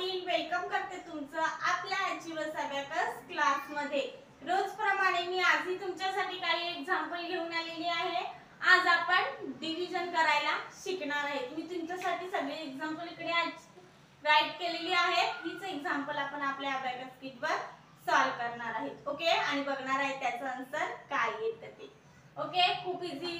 Patil welcome करते तुमचं आपल्या अचिव्हर्स अबॅकस क्लासमध्ये। रोजप्रमाणे मी आजही तुमच्यासाठी काही एक्झाम्पल घेऊन आलेली आहे। आज आपण डिव्हिजन करायला शिकणार आहे। मी तुमच्यासाठी सगळे एक्झाम्पल इकडे राईट केलेली आहेत। हीच एक्झाम्पल आपण आपल्या अबॅकस किटवर सॉल्व करणार आहोत। ओके, आणि बघणार आहे त्याचं आन्सर काय येतं ते। ओके, खूप इझी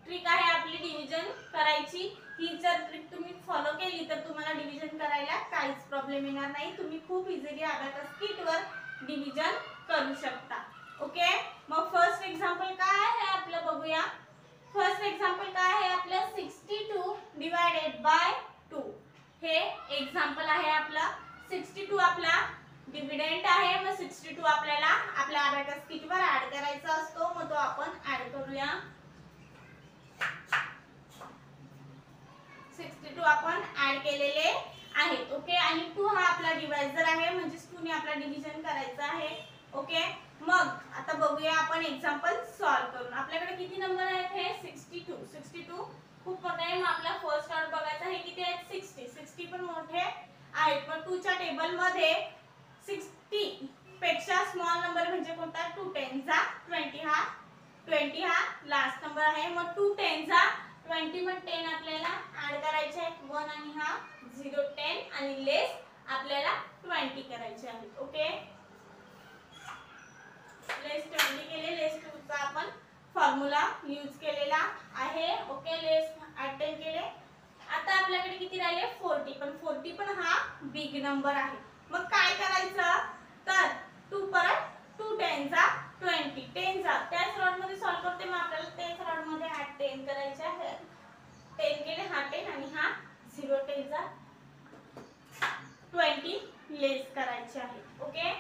ट्रिक आहे आपली डिव्हिजन करायची। ही जर ट्रिक तुम्ही फॉलो केली तर तुम्हाला डिव्हिजन करायला काहीच प्रॉब्लेम येणार नाही। तुम्ही खूप इझिली अबॅकस किटवर डिव्हिजन करू शकता। ओके, मग फर्स्ट एक्झाम्पल काय आहे आपलं बघूया। फर्स्ट एक्झाम्पल काय आहे आपलं 62 डिवाइडेड बाय 2 हे एक्झाम्पल आहे आपलं। 62 आपला डिव्हिडंड आहे। मग 62 आपल्याला आपल्या अबॅकस किटवर ऍड करायचा असतो। मग तो आपण ऍड करूया। 62 आपण ऍड केलेले आहेत। ओके, आणि 2 हा आपला डिवायझर आहे, म्हणजे 2 ने आपला डिव्हिजन करायचा आहे। ओके, मग आता बघूया आपण एक्झाम्पल सॉल्व करून। आपल्याकडे किती नंबर आहेत हे 62 62 खूप मोठा आहे। मग आपला फर्स्ट ऑर्डर बघायचा आहे किती आहेत 60 60 पण मोठे आहेत। मग 2 च्या टेबल मध्ये 60 पेक्षा स्मॉल नंबर म्हणजे कोणता 2 10 जा 20 हा लास्ट नंबर आहे। मग 2 10 जा 20 मग 10 आपल्याला ऍड करायचे आहेत 1 आणि हा 0 10 आणि लेस आपल्याला 20 करायचे आहेत। ओके, लेस 20 केले। लेस 2 चा आपण फॉर्म्युला यूज केलेला आहे। ओके, लेस 10 केले। आता आपल्याकडे किती राहिले 40 पण हा बिग नंबर आहे। मग काय करायचं तर 2 परत 2 10 जा 20 10 जा त्याच रॉड मध्ये सॉल्व करते। मग आपल्याला त्याच रॉड मध्ये 10 करायचे आहे। 10 केले हा 10 आणि हा 0 10 जा 20 लेस करायचे आहे। ओके,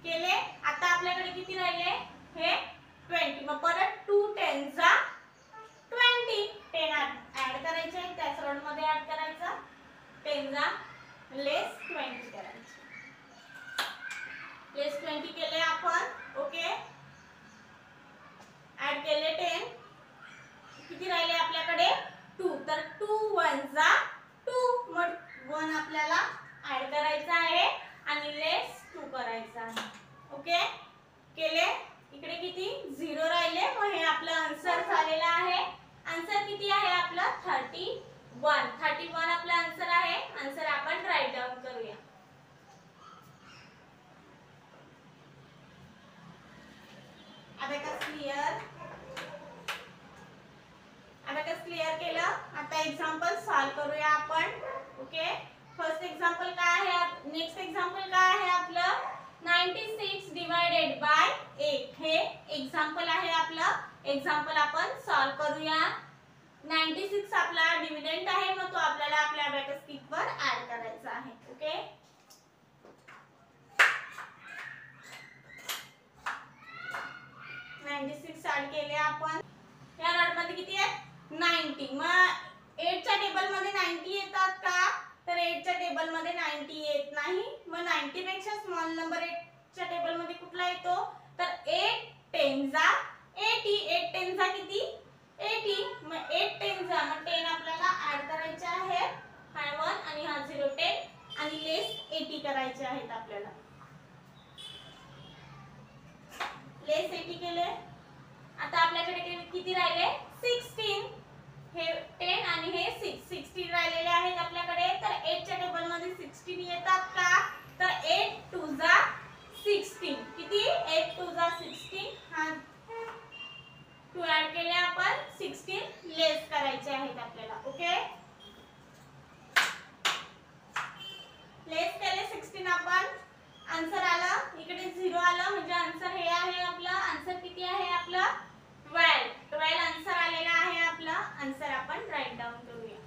केले। आता आपल्याकडे किती राहिले हे 20 मग परत 2 10 जा 20 10 ऍड करायचे आहे। त्याच रॉड मध्ये ऍड करायचा 10 जा लेस 20 करायचे। लेस 20 केले आपण। ओके, ऍड केले 10 किती राहिले आपल्याकडे 2 तर 2 1 जा 2 मग 1 आपल्याला ऍड करायचा आहे आणि लेस 2 करायचा आहे। ओके, केले। इकडे किती 0 राहिले। मग हे आपलं आन्सर झालेला आहे। आन्सर किती आहे आपलं 31 आपला आन्सर आहे। आन्सर आपण राईट डाउन करूया। अबॅकस क्लियर केलं। आता एक्झाम्पल सॉल्व करूया आपण। ओके, फर्स्ट एक्झाम्पल काय आहे नेक्स्ट एक्झाम्पल काय आहे आपलं 96 डिवाइडेड बाय 8 हे एक्झाम्पल आहे आपलं। एक्झाम्पल आपण सॉल्व करूया। 96 आपला डिव्हिडंड आहे। मग तो आपल्याला आपल्या अबॅकस किटवर ऍड करायचा आहे। ओके, ऍड केले आपण। या रॉड मध्ये किती आहे 90 मग 8 च्या टेबल मध्ये 90 येतात का तर 8 च्या टेबल मध्ये 90 येत नाही। मग 90 पेक्षा स्मॉल नंबर 8 च्या टेबल मध्ये कुठला येतो तर 8 10 जा 80 8 10 जा किती 80 मग 8 10 जा मग 10 आपल्याला ऍड करायचे आहे। हा 1 आणि हा 0 10 आणि लेस 80 करायचे आहेत आपल्याला। लेस 80 केले। आता आपल्याकडे किती राहिले 16 हे 10 आणि हे 16 राहिलेले आहेत आपल्याकडे। तर 8 च्या टेबल मध्ये 16 येतात का तर 8 2 जा 16 किती 8 2 जा 16 हा 2 ऍड केले आपण 16 लेस करायचे आहेत आपल्याला। ओके, लेस केले 16 आपण। आन्सर आलं इकडे 0 आलं म्हणजे आन्सर हे आहे आपलं। आन्सर किती आहे आपलं 12 आन्सर आलेला आहे आपला। आन्सर आपण राईट डाउन करूया।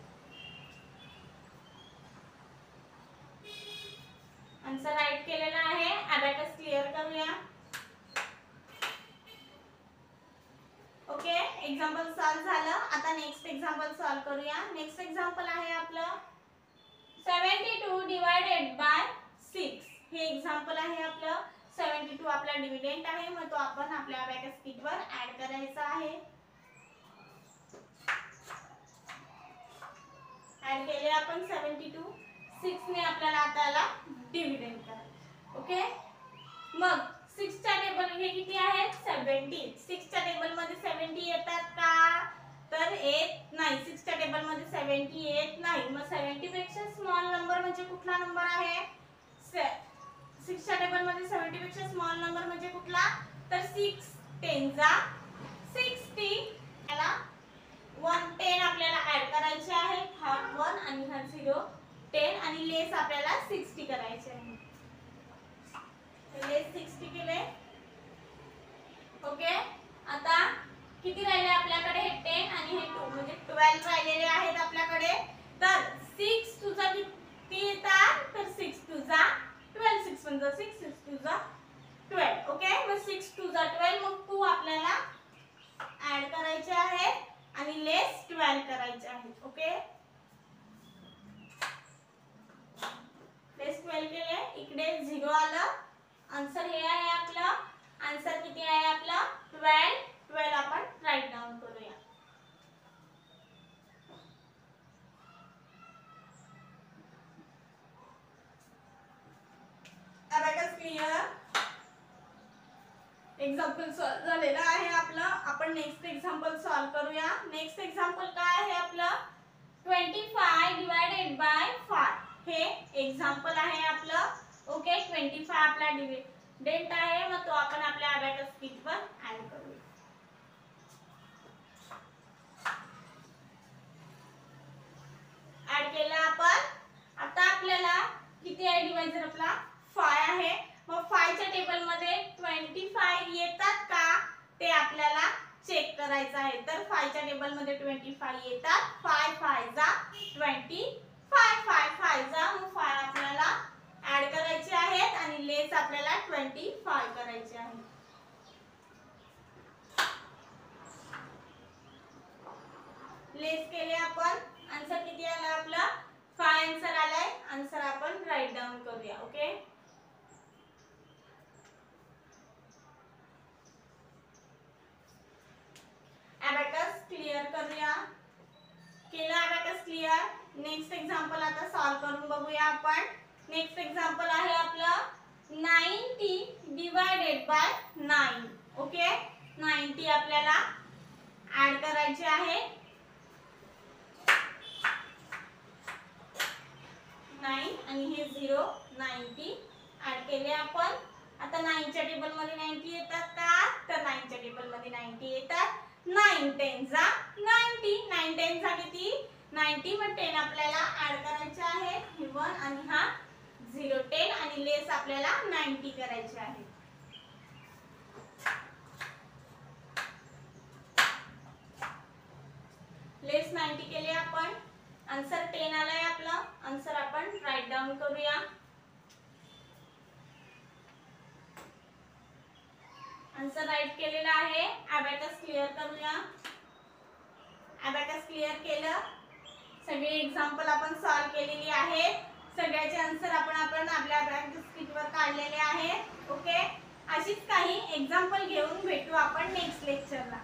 आन्सर राईट केलेला आहे। अबॅकस क्लियर करूया। ओके, एक्झाम्पल सॉल्व झालं। आता नेक्स्ट एक्झाम्पल सॉल्व करूया। नेक्स्ट एक्झाम्पल आहे आपलं 72 डिवाइडेड बाय 6 हे एक्झाम्पल आहे आपलं। 72 आपला डिव्हिडंड आहे। मग तो आपण आपल्या अबॅकस किटवर ऍड करायचा आहे। ऍड केले आपण 72 6 ने आपल्याला आता डिव्हिडंड करायचं. ओके, मग 6 च्या टेबल हे किती आहेत 70. 6 च्या टेबल मध्ये 70 येतात का तर येत नाही. 6 च्या टेबल मध्ये 70 येत नाही. मग 70 पेक्षा स्मॉल नंबर म्हणजे कुठला नंबर आहे 6 च्या टेबल मध्ये 70 पेक्षा स्मॉल नंबर म्हणजे कुठला तर 6 10 जा 60. याला 1 10 आपल्याला ऍड करायचे आहे. हा 1 आणि हा 0 10 आणि लेस आपल्याला 60 करायचे आहे. लेस 60 केले. ओके, आता किती राहिले आपल्याकडे हे 10 आणि हे 2 म्हणजे 12 राहिलेले आहेत आपल्याकडे. तर 6 तुझा किती येतात तर 6 तुझा 12. 6 म्हणजे 6 6 तुझा 12. ओके, मग 6 तुझा 12 मग 2 आपल्याला ऍड करायचे आहे आणि लेस 12 करायचे आहे. ओके, लेस 12 केले. इकडे 0 आलं. आन्सर हे आहे आपलं. आन्सर किती आहे आपलं 12. 12 आपण राईट डाउन करूया. Abacus clear. एक्झाम्पल सॉल्व झालेलं आहे आपलं. आपण नेक्स्ट एक्झाम्पल सॉल्व करूया. नेक्स्ट एक्झाम्पल काय आहे आपलं 25 डिवाइडेड बाय 5 हे एक्झाम्पल आहे आपलं. ओके, 25 आपला डिव्हिडंड आहे. मग तो आपण आपल्या अबॅकस शीट वर ऍड करूया. ऍड केला आपण. आता आपल्याला किती आहे डिवाइजर आपला 5 आहे. मग 5 च्या टेबल मध्ये 25 येतात का ते आपल्याला चेक करायचं आहे. तर 5 च्या टेबल मध्ये 25 येतात. 5 5 जा 25. 5 5 जा मग 5 आपल्याला ऍड करायचे आहेत आणि लेस आपल्याला 25 करायचे आहे. लेस केले आपण. आन्सर किती आला आपला 5 आन्सर आलाय. आन्सर आपण राईट डाउन करूया. ओके, अबॅकस क्लियर करूया. केलं अबॅकस क्लियर. नेक्स्ट एक्झाम्पल आता सॉल्व करून बघूया आपण. नेक्स्ट एक्झाम्पल आहे आपलं 90 डिवाइडेड बाय 9. ओके, 90 आपल्याला ऍड करायचे आहे. 9 आणि हे 0 90 ऍड केले आपण. आता 9 च्या टेबल मध्ये 90 येतात का तर 9 च्या टेबल मध्ये 90 येतात. 9 10 जा 90. 9 10 जा किती 90. मग 10 आपल्याला ऍड करायचे आहे. हे 1 आणि हा 0 10 आणि लेस आपल्याला 90 करायचे आहे. लेस 90 केले आपण. आन्सर 10 आलाय आपला. आन्सर आपण राईट डाउन करूया. आन्सर राईट केलेला आहे. अबॅकस क्लियर करूया. अबॅकस क्लियर केलं. सगळे एक्झाम्पल आपण सॉल्व केलेली आहेत. सगळ्याचे आन्सर आपण आपल्या अबॅकस शीट वर काढलेले आहेत. ओके, अशीच काही एक्झाम्पल घेऊन भेटू आपण नेक्स्ट लेक्चरला.